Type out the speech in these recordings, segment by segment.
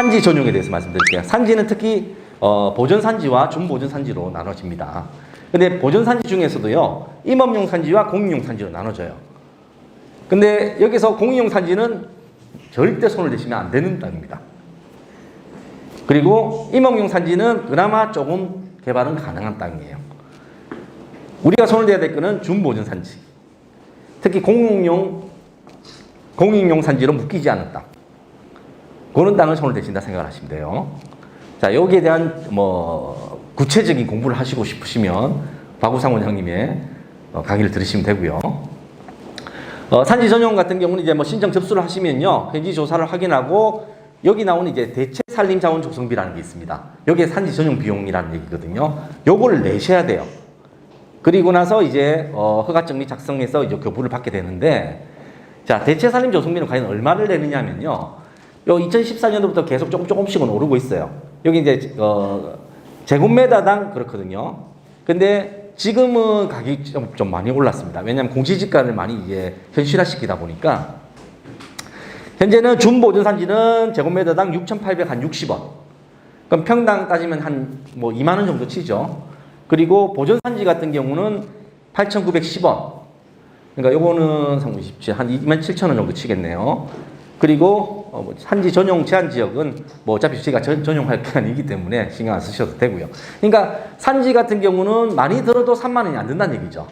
산지 전용에 대해서 말씀드릴게요. 산지는 특히 보전 산지와 준보전 산지로 나눠집니다. 근데 보전 산지 중에서도요, 임업용 산지와 공익용 산지로 나눠져요. 근데 여기서 공익용 산지는 절대 손을 대시면 안 되는 땅입니다. 그리고 임업용 산지는 그나마 조금 개발은 가능한 땅이에요. 우리가 손을 대야 될 거는 준보전 산지. 특히 공익용 산지로 묶이지 않은 땅. 그런 땅을 손을 대신다 생각을 하시면 돼요. 자, 여기에 대한 구체적인 공부를 하시고 싶으시면 박우상 원장님의 강의를 들으시면 되고요. 산지 전용 같은 경우는 이제 신청 접수를 하시면요, 현지 조사를 확인하고 여기 나오는 이제 대체 산림 자원 조성비라는 게 있습니다. 여기에 산지 전용 비용이라는 얘기거든요. 요거를 내셔야 돼요. 그리고 나서 이제 허가증이 작성해서 이제 교부를 받게 되는데, 자, 대체 산림 조성비는 과연 얼마를 내느냐면요, 요 2014년도부터 계속 조금씩은 오르고 있어요. 여기 이제 제곱미터당 그렇거든요. 근데 지금은 가격이 좀 많이 올랐습니다. 왜냐하면 공시지가를 많이 이제 현실화시키다 보니까 현재는 준보전 산지는 제곱미터당 6,860원. 그럼 평당 따지면 한 2만 원 정도 치죠. 그리고 보전 산지 같은 경우는 8,910원. 그러니까 요거는 한 27,000원 정도 치겠네요. 그리고 산지 전용 제한 지역은 어차피 저희가 전용할 게 아니기 때문에 신경 안 쓰셔도 되고요. 그러니까 산지 같은 경우는 많이 들어도 3만 원이 안 든다는 얘기죠.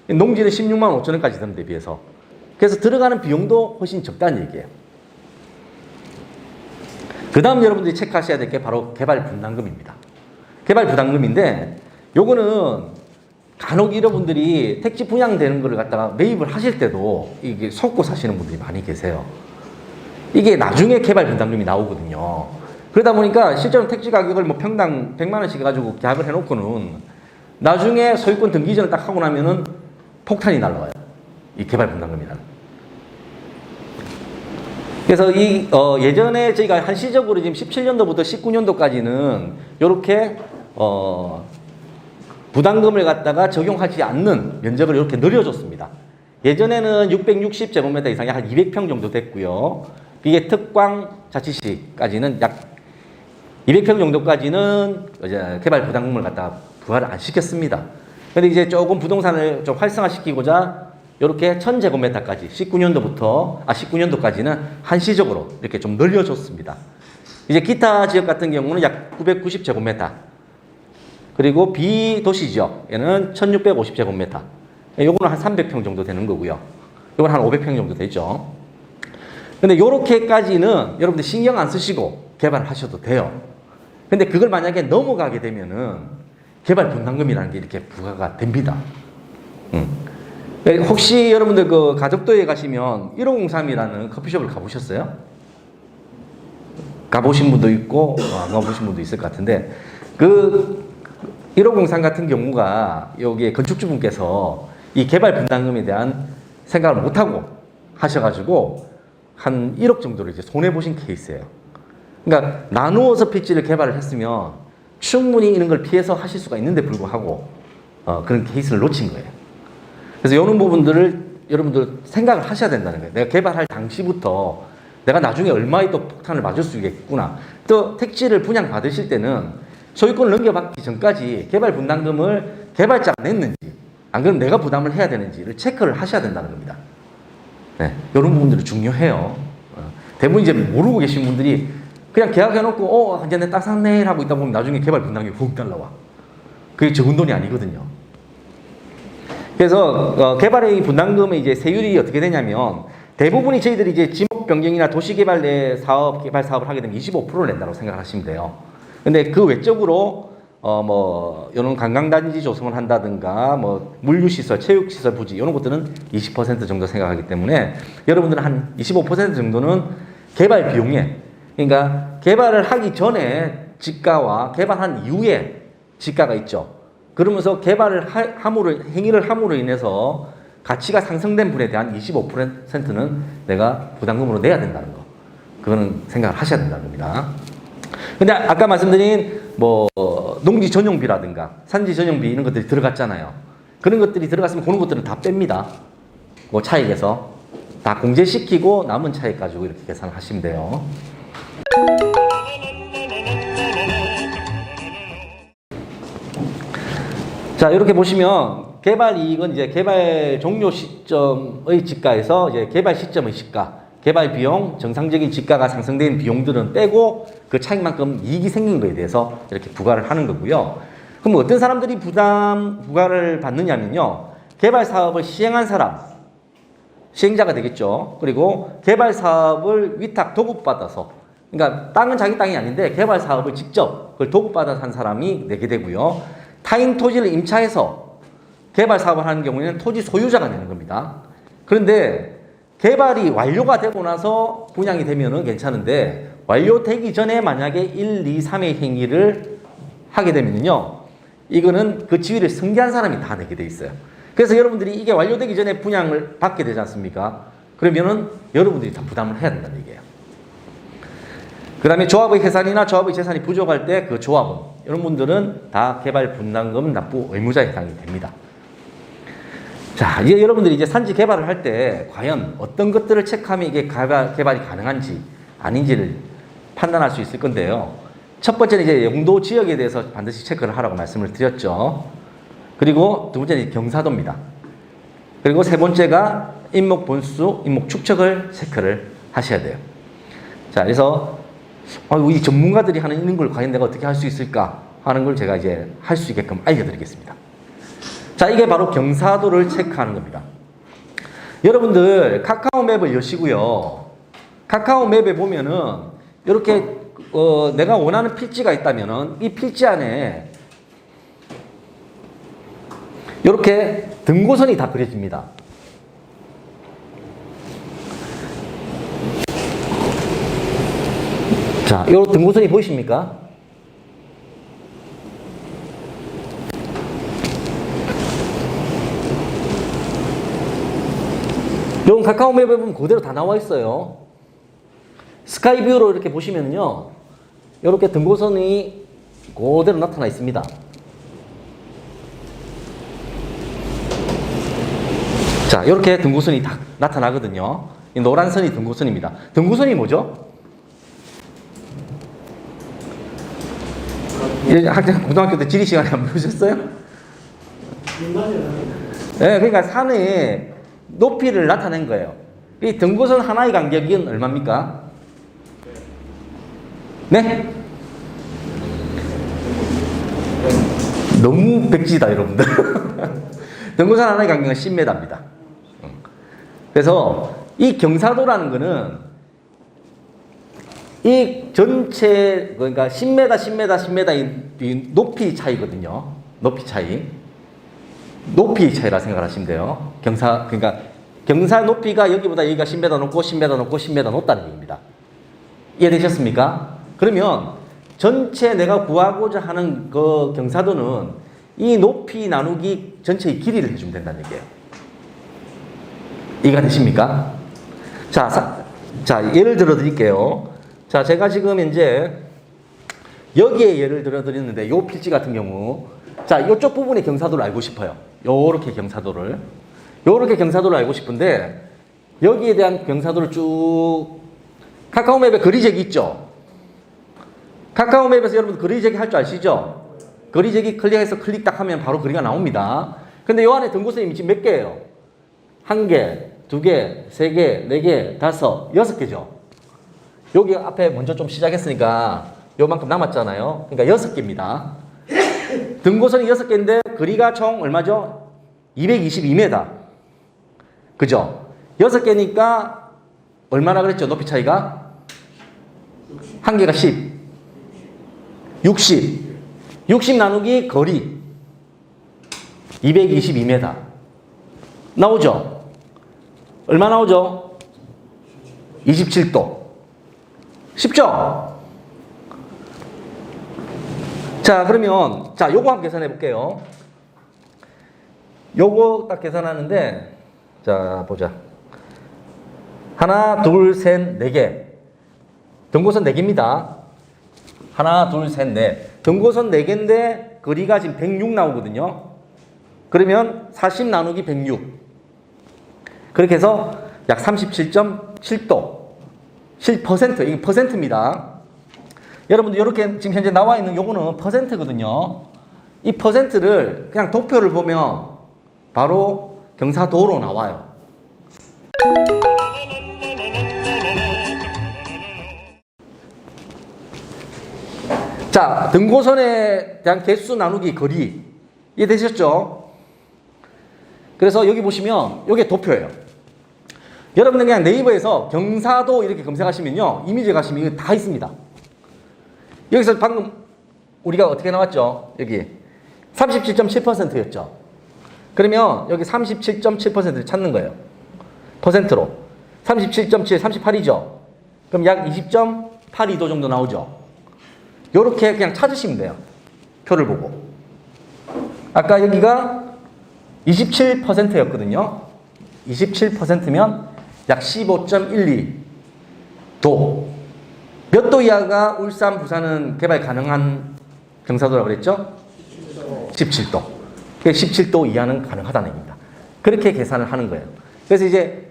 농지는 16만 5천 원까지 드는 데 비해서. 그래서 들어가는 비용도 훨씬 적다는 얘기예요. 그 다음 여러분들이 체크하셔야 될 게 바로 개발 분담금입니다. 개발 부담금인데 요거는 간혹 여러분들이 택지 분양되는 거를 갖다가 매입을 하실 때도 이게 속고 사시는 분들이 많이 계세요. 이게 나중에 개발 분담금이 나오거든요. 그러다 보니까 실제로 택지 가격을 평당 100만 원씩 해가지고 계약을 해놓고는 나중에 소유권 등기전을 딱 하고 나면은 폭탄이 날라와요. 이 개발 분담금이라는. 그래서 예전에 저희가 한시적으로 지금 17년도부터 19년도까지는 요렇게 부담금을 갖다가 적용하지 않는 면적을 이렇게 늘려줬습니다. 예전에는 660제곱미터 이상이 한 200평 정도 됐고요. 이게 특광 자치시까지는 약 200평 정도까지는 이제 개발 부담금을 갖다가 부과를 안 시켰습니다. 근데 이제 조금 부동산을 좀 활성화시키고자 이렇게 1000제곱미터까지 19년도까지는 한시적으로 이렇게 좀 늘려줬습니다. 이제 기타 지역 같은 경우는 약 990제곱미터. 그리고 비도시 지역에는 1650제곱미터. 요거는 한 300평 정도 되는 거고요. 요건 한 500평 정도 되죠. 근데 요렇게까지는 여러분들 신경 안 쓰시고 개발을 하셔도 돼요. 근데 그걸 만약에 넘어가게 되면은 개발 분담금이라는 게 이렇게 부과가 됩니다. 혹시 여러분들 그 가덕도에 가시면 1503이라는 커피숍을 가보셨어요? 가보신 분도 있고 안 가보신 분도 있을 것 같은데, 그 1503 같은 경우가 여기에 건축주분께서 이 개발 분담금에 대한 생각을 못하고 하셔가지고 한 1억 정도를 이제 손해보신 케이스예요. 그러니까 나누어서 필지를 개발을 했으면 충분히 이런 걸 피해서 하실 수가 있는데 불구하고 그런 케이스를 놓친 거예요. 그래서 이런 부분들을 여러분들 생각을 하셔야 된다는 거예요. 내가 개발할 당시부터 내가 나중에 얼마의 또 폭탄을 맞을 수 있겠구나. 또 택지를 분양 받으실 때는 소유권을 넘겨받기 전까지 개발 분담금을 개발자가 냈는지 안 그러면 내가 부담을 해야 되는지를 체크를 하셔야 된다는 겁니다. 네, 이런 부분들이 중요해요. 대부분 이제 모르고 계신 분들이 그냥 계약해놓고 이제 내 땅 샀네 하고 있다 보면 나중에 개발 분담금이 훅 날라와. 그게 적은 돈이 아니거든요. 그래서 개발의 분담금의 이제 세율이 어떻게 되냐면 대부분이 저희들이 이제 지목 변경이나 도시개발 내 개발 사업을 하게 되면 25%를 낸다고 생각하시면 돼요. 근데 그 외적으로 이런 관광단지 조성을 한다든가 물류시설, 체육시설 부지 이런 것들은 20% 정도 생각하기 때문에 여러분들은 한 25% 정도는 개발 비용에, 그러니까 개발을 하기 전에 지가와 개발한 이후에 지가가 있죠. 그러면서 개발을 행위를 함으로 인해서 가치가 상승된 분에 대한 25%는 내가 부담금으로 내야 된다는 거. 그거는 생각을 하셔야 된다는 겁니다. 근데 아까 말씀드린 농지 전용비라든가 산지 전용비 이런 것들이 들어갔잖아요. 그런 것들이 들어갔으면 그런 것들은 다 뺍니다. 그 차익에서 다 공제시키고 남은 차익 가지고 이렇게 계산을 하시면 돼요. 자, 이렇게 보시면 개발 이익은 이제 개발 종료 시점의 지가에서 이제 개발 시점의 시가, 개발 비용, 정상적인 지가가 상승된 비용들은 빼고 그 차익만큼 이익이 생긴 거에 대해서 이렇게 부과를 하는 거고요. 그럼 어떤 사람들이 부과를 받느냐면요. 개발 사업을 시행한 사람, 시행자가 되겠죠. 그리고 개발 사업을 위탁 도급받아서, 그러니까 땅은 자기 땅이 아닌데 개발 사업을 직접 그걸 도급받아서 한 사람이 내게 되고요. 타인 토지를 임차해서 개발 사업을 하는 경우에는 토지 소유자가 내는 겁니다. 그런데 개발이 완료가 되고 나서 분양이 되면은 괜찮은데 완료되기 전에 만약에 1, 2, 3의 행위를 하게 되면요. 이거는 그 지위를 승계한 사람이 다 내게 돼 있어요. 그래서 여러분들이 이게 완료되기 전에 분양을 받게 되지 않습니까? 그러면은 여러분들이 다 부담을 해야 된다는 얘기예요. 그 다음에 조합의 해산이나 조합의 재산이 부족할 때 그 조합은, 이런 분들은 다 개발 분담금 납부 의무자에 해당이 됩니다. 자, 이제 여러분들이 이제 산지 개발을 할 때 과연 어떤 것들을 체크하면 이게 개발이 가능한지 아닌지를 판단할 수 있을 건데요. 첫 번째는 이제 용도 지역에 대해서 반드시 체크를 하라고 말씀을 드렸죠. 그리고 두 번째는 경사도입니다. 그리고 세 번째가 인목 본수, 인목 축척을 체크를 하셔야 돼요. 자, 그래서 이 전문가들이 하는 이런 걸 과연 내가 어떻게 할 수 있을까 하는 걸 제가 이제 할 수 있게끔 알려드리겠습니다. 자, 이게 바로 경사도를 체크하는 겁니다. 여러분들 카카오 맵을 여시고요. 카카오 맵에 보면은 이렇게 내가 원하는 필지가 있다면은 이 필지 안에 이렇게 등고선이 다 그려집니다. 자, 이 등고선이 보이십니까? 이건 카카오 맵에 보면 그대로 다 나와 있어요. 스카이뷰로 이렇게 보시면요. 이렇게 등고선이 그대로 나타나 있습니다. 자, 이렇게 등고선이 다 나타나거든요. 이 노란 선이 등고선입니다. 등고선이 뭐죠? 학생 고등학교 때 지리 시간에 안 배우셨어요? 네, 그러니까 산의 높이를 나타낸 거예요. 이 등고선 하나의 간격은 얼마입니까? 네? 너무 백지다, 여러분들. 등고선 하나의 간격은 10m입니다. 그래서 이 경사도라는 거는 이 전체, 그러니까 10m, 10m, 10m 이 높이 차이거든요. 높이 차이. 높이 차이라 생각하시면 돼요. 그러니까 경사 높이가 여기보다 여기가 10m 높고 10m 높고 10m 높다는 얘기입니다. 이해되셨습니까? 그러면 전체 내가 구하고자 하는 그 경사도는 이 높이 나누기 전체의 길이를 해주면 된다는 얘기예요. 이해가 되십니까? 자, 예를 들어 드릴게요. 자, 제가 지금 이제 여기에 예를 들어 드렸는데 요 필지 같은 경우, 자, 이쪽 부분의 경사도를 알고 싶어요. 요렇게 경사도를 알고 싶은데 여기에 대한 경사도를 쭉 카카오 맵에 거리재기 있죠? 카카오 맵에서 여러분 거리재기 할 줄 아시죠? 거리재기 클릭해서 클릭 딱 하면 바로 거리가 나옵니다. 근데 요 안에 등고선이 지금 몇 개예요? 1개, 2개, 3개, 4개, 5, 6개죠. 여기 앞에 먼저 좀 시작했으니까 요만큼 남았잖아요. 그러니까 6개입니다. 등고선이 6개인데 거리가 총 얼마죠? 222m. 그죠? 6개니까 얼마나 그랬죠? 높이 차이가? 한 개가 10. 60. 60 나누기 거리. 222m. 나오죠? 얼마 나오죠? 27도. 쉽죠? 자, 그러면, 자, 요거 한번 계산해 볼게요. 요거 딱 계산하는데, 자, 보자. 하나, 둘, 셋, 4개. 등고선 4개입니다. 하나, 둘, 셋, 넷. 등고선 4개인데, 거리가 지금 106 나오거든요. 그러면 40 나누기 106. 그렇게 해서 약 37.7도. 7%, 이게 퍼센트입니다. 여러분들 이렇게 지금 현재 나와 있는 요거는 퍼센트거든요. 이 퍼센트를 그냥 도표를 보면 바로 경사도로 나와요. 자, 등고선에 대한 개수 나누기 거리 이해되셨죠? 그래서 여기 보시면 이게 도표예요. 여러분들 그냥 네이버에서 경사도 이렇게 검색하시면요, 이미지 가시면 이거 다 있습니다. 여기서 방금 우리가 어떻게 나왔죠? 여기 37.7%였죠. 그러면 여기 37.7%를 찾는 거예요. 퍼센트로 37.7, 38이죠. 그럼 약 20.82도 정도 나오죠. 요렇게 그냥 찾으시면 돼요. 표를 보고. 아까 여기가 27%였거든요. 27%면 약 15.12도. 몇 도 이하가 울산, 부산은 개발 가능한 경사도라고 그랬죠? 17도. 17도 이하는 가능하다는 얘기입니다. 그렇게 계산을 하는 거예요. 그래서 이제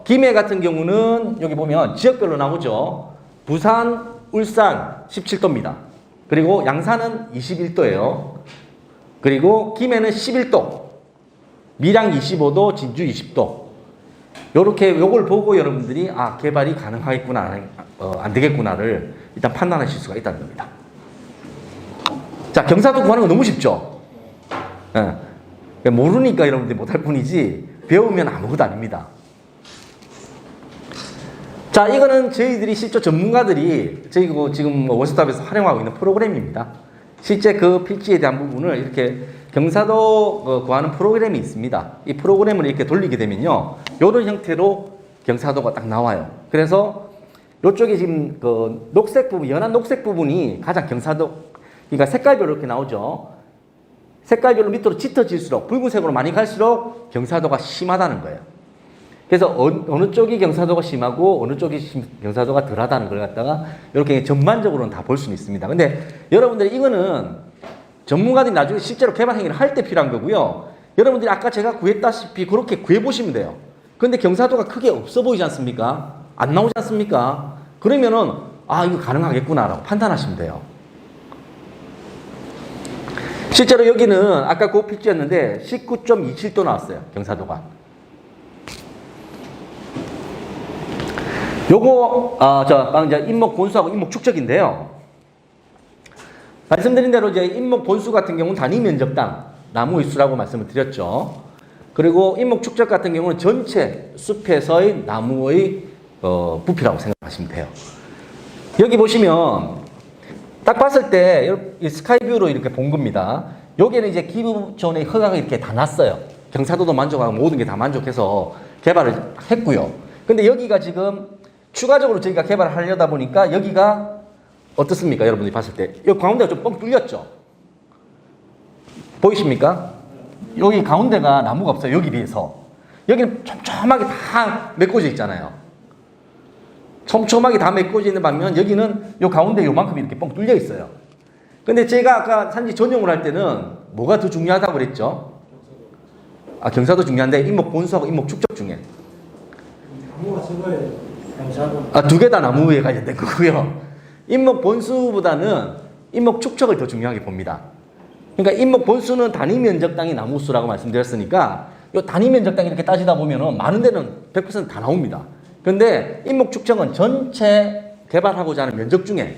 김해 같은 경우는 여기 보면 지역별로 나오죠. 부산, 울산 17도입니다. 그리고 양산은 21도예요. 그리고 김해는 11도, 밀양 25도, 진주 20도. 요렇게 요걸 보고 여러분들이 아, 개발이 가능하겠구나, 안 되겠구나를 일단 판단하실 수가 있다는 겁니다. 자, 경사도 구하는 거 너무 쉽죠? 예. 모르니까 여러분들이 못할 뿐이지 배우면 아무것도 아닙니다. 자, 이거는 저희들이 실제 전문가들이 저희 지금 원스톱에서 활용하고 있는 프로그램입니다. 실제 그 필지에 대한 부분을 이렇게 경사도 구하는 프로그램이 있습니다. 이 프로그램을 이렇게 돌리게 되면요, 이런 형태로 경사도가 딱 나와요. 그래서 이쪽에 지금 그 녹색 부분, 연한 녹색 부분이 가장 경사도, 그러니까 색깔별로 이렇게 나오죠. 색깔별로 밑으로 짙어질수록, 붉은색으로 많이 갈수록 경사도가 심하다는 거예요. 그래서 어느 쪽이 경사도가 심하고 어느 쪽이 경사도가 덜하다는 걸 갖다가 이렇게 전반적으로는 다 볼 수는 있습니다. 근데 여러분들이 이거는 전문가들이 나중에 실제로 개발 행위를 할 때 필요한 거고요. 여러분들이 아까 제가 구했다시피 그렇게 구해보시면 돼요. 근데 경사도가 크게 없어 보이지 않습니까? 안 나오지 않습니까? 그러면은 아, 이거 가능하겠구나라고 판단하시면 돼요. 실제로 여기는 아까 그 필지였는데 19.27도 나왔어요. 경사도가. 요거 이제 인목 본수하고 인목 축적인데요. 말씀드린 대로 이제 인목 본수 같은 경우는 단위 면적당 나무의 수라고 말씀을 드렸죠. 그리고 인목 축적 같은 경우는 전체 숲에서의 나무의 부피라고 생각하시면 돼요. 여기 보시면 딱 봤을 때 스카이뷰로 이렇게 본 겁니다. 여기는 이제 기부존의 허가가 이렇게 다 났어요. 경사도도 만족하고 모든 게 다 만족해서 개발을 했고요. 근데 여기가 지금 추가적으로 저희가 개발을 하려다 보니까 여기가 어떻습니까? 여러분들이 봤을 때. 여기 가운데가 좀 뻥 뚫렸죠? 보이십니까? 여기 가운데가 나무가 없어요. 여기 비해서. 여기는 촘촘하게 다 메꿔져 있잖아요. 촘촘하게 다 메꿔져 있는 반면 여기는 요 가운데 요만큼 이렇게 뻥 뚫려 있어요. 근데 제가 아까 산지 전용을 할 때는 뭐가 더 중요하다고 그랬죠? 아, 경사도 중요한데 인목 본수하고 인목 축적 중에. 나무가 저거예요. 경사도. 아, 두 개 다 나무에 관련된 거고요. 인목 본수보다는 인목 축적을 더 중요하게 봅니다. 그러니까 인목 본수는 단위 면적당이 나무수라고 말씀드렸으니까 이 단위 면적당 이렇게 따지다 보면은 많은 데는 100% 다 나옵니다. 그런데 인목 축적은 전체 개발하고자 하는 면적 중에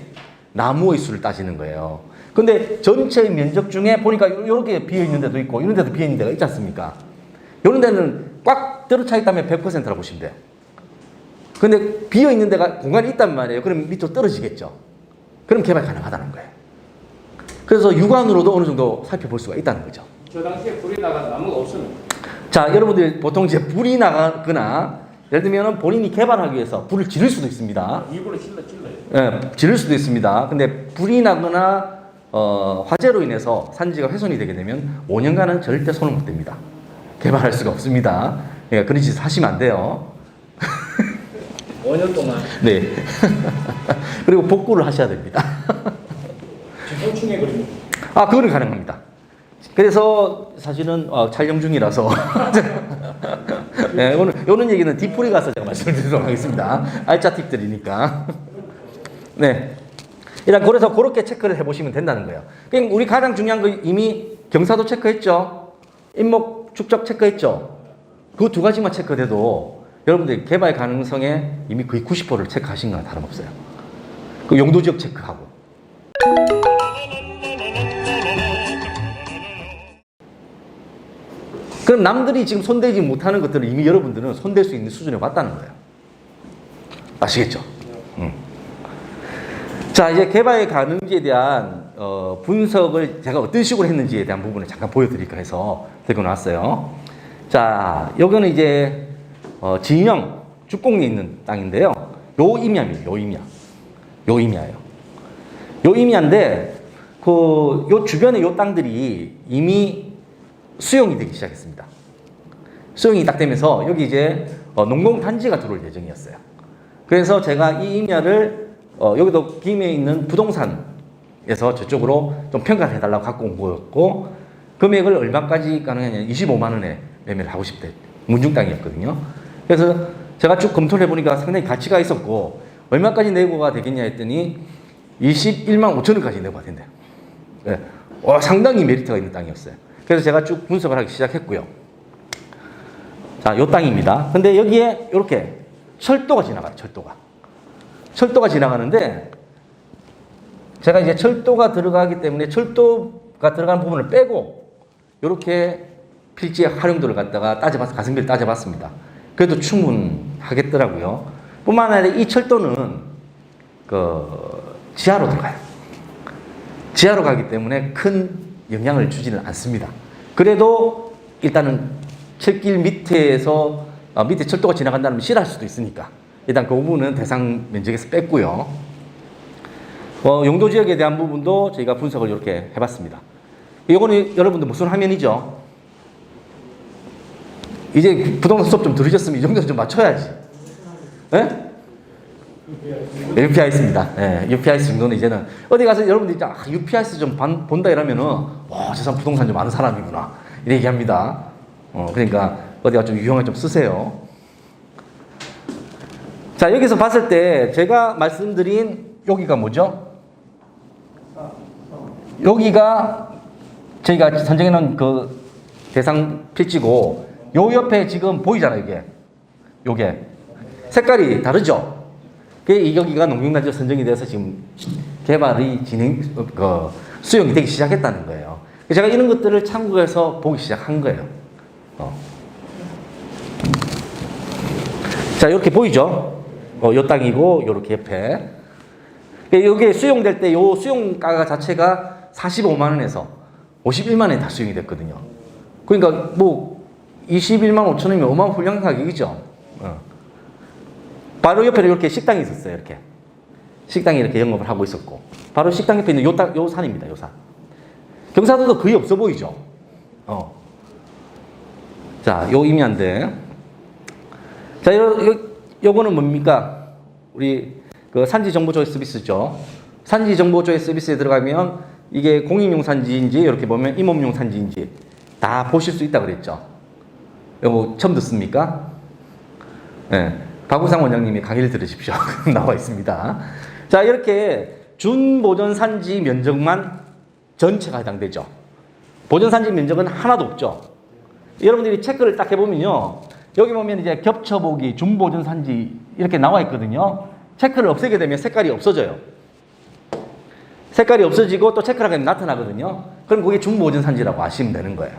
나무의 수를 따지는 거예요. 근데 전체 면적 중에 보니까 이렇게 비어 있는 데도 있고 이런 데도 비어 있는 데가 있지 않습니까? 이런 데는 꽉 들어차 있다면 100%라고 보시면 돼요. 근데 비어 있는 데가 공간이 있단 말이에요. 그럼 밑으로 떨어지겠죠. 그럼 개발 가능하다는 거예요. 그래서 육안으로도 어느 정도 살펴볼 수가 있다는 거죠. 저 당시에 불이 나간 나무가 없었는데. 자, 여러분들 보통 이제 불이 나거나 예를 들면 본인이 개발하기 위해서 불을 지를 수도 있습니다. 일부러 찔러요. 예, 지를 수도 있습니다. 근데 불이 나거나 화재로 인해서 산지가 훼손이 되게 되면 5년간은 절대 손을 못 댑니다. 개발할 수가 없습니다. 예, 그런 짓을 하시면 안 돼요. 5년 동안. 네. 그리고 복구를 하셔야 됩니다. 지성충에 그립니다. 아, 그거는 가능합니다. 그래서 사실은 촬영 중이라서 네, 오늘 이런 얘기는 뒤풀이 가서 제가 말씀을 드리도록 하겠습니다. 알짜 팁들이니까. 네. 일단 그래서 그렇게 체크를 해보시면 된다는 거예요. 그러니까 우리 가장 중요한 거 이미 경사도 체크했죠. 인목 축적 체크했죠. 그 두 가지만 체크돼도 여러분들 개발 가능성에 이미 거의 90%를 체크하신 거나 다름없어요. 그 용도 지역 체크하고. 그럼 남들이 지금 손대지 못하는 것들을 이미 여러분들은 손댈 수 있는 수준에 왔다는 거예요. 아시겠죠? 자, 이제 개발 가능지에 대한 분석을 제가 어떤 식으로 했는지에 대한 부분을 잠깐 보여드릴까 해서 들고 나왔어요. 자, 여기는 이제 진영 주공리에 있는 땅인데요. 요 임야입니다. 요 임야. 요 임야예요. 요 임야인데 요 주변에 요 땅들이 이미 수용이 되기 시작했습니다. 수용이 딱 되면서 여기 이제 농공단지가 들어올 예정이었어요. 그래서 제가 이 임야를 여기도 김해에 있는 부동산에서 저쪽으로 좀 평가를 해달라고 갖고 온 거였고, 금액을 얼마까지 가능하냐, 25만 원에 매매를 하고 싶대. 문중 땅이었거든요. 그래서 제가 쭉 검토를 해보니까 상당히 가치가 있었고, 얼마까지 내고가 되겠냐 했더니 21만 5천 원까지 내고가 된대요. 네. 상당히 메리트가 있는 땅이었어요. 그래서 제가 쭉 분석을 하기 시작했고요. 자, 요 땅입니다. 근데 여기에 이렇게 철도가 지나가요. 철도가 지나가는데, 제가 이제 철도가 들어가기 때문에 철도가 들어가는 부분을 빼고 이렇게 필지의 활용도를 갖다가 가성비를 따져봤습니다. 그래도 충분하겠더라고요. 뿐만 아니라 이 철도는 지하로 들어가요. 지하로 가기 때문에 큰 영향을 주지는 않습니다. 그래도 일단은 철길 밑에 철도가 지나간다면 싫어할 수도 있으니까 일단 그 부분은 대상 면적에서 뺐고요. 용도 지역에 대한 부분도 저희가 분석을 이렇게 해봤습니다. 이거는 여러분들 무슨 화면이죠? 이제 부동산 수업 좀 들으셨으면 이 정도는 좀 맞춰야지. 네? UPIS입니다. 네, UPIS 정도는 이제는 어디 가서 여러분들이 UPIS 좀 본다 이러면은 저 사람 부동산 좀 아는 사람이구나 이렇게 얘기합니다. 그러니까 어디가 좀 유형을 좀 쓰세요. 자, 여기서 봤을 때 제가 말씀드린 여기가 뭐죠? 여기가 저희가 선정해 놓은 그 대상 필지고, 요 옆에 지금 보이잖아요. 요게 색깔이 다르죠? 여기가 농경단지로 선정이 돼서 지금 개발이 수용이 되기 시작했다는 거예요. 제가 이런 것들을 참고해서 보기 시작한 거예요. 자, 이렇게 보이죠? 요 땅이고, 요렇게 옆에. 여기에 수용될 때 요 수용가 자체가 45만 원에서 51만 원에 다 수용이 됐거든요. 그러니까 21만 5천 원이면 어마어마한 훌륭한 가격이죠. 바로 옆에 이렇게 식당이 있었어요. 이렇게 식당이 이렇게 영업을 하고 있었고, 바로 식당 옆에 있는 요 산입니다. 요 산. 경사도도 거의 없어 보이죠. 자, 요 임야인데, 자, 요거는 뭡니까? 우리 그 산지 정보 조회 서비스죠. 산지 정보 조회 서비스에 들어가면 이게 공익용 산지인지 이렇게 보면 임업용 산지인지 다 보실 수 있다 그랬죠. 요거 처음 듣습니까? 네. 박우상 원장님이 강의를 들으십시오. 나와 있습니다. 자, 이렇게 준보전 산지 면적만 전체가 해당되죠. 보전 산지 면적은 하나도 없죠. 여러분들이 체크를 딱 해보면요, 여기 보면 이제 겹쳐보기 준보전 산지 이렇게 나와 있거든요. 체크를 없애게 되면 색깔이 없어져요. 색깔이 없어지고 또 체크를 하게 되면 나타나거든요. 그럼 그게 준보전 산지라고 아시면 되는 거예요.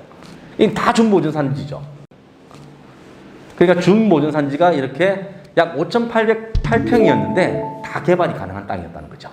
이 다 준보전 산지죠. 그러니까 준보전 산지가 이렇게 약 5,808평이었는데 다 개발이 가능한 땅이었다는 거죠.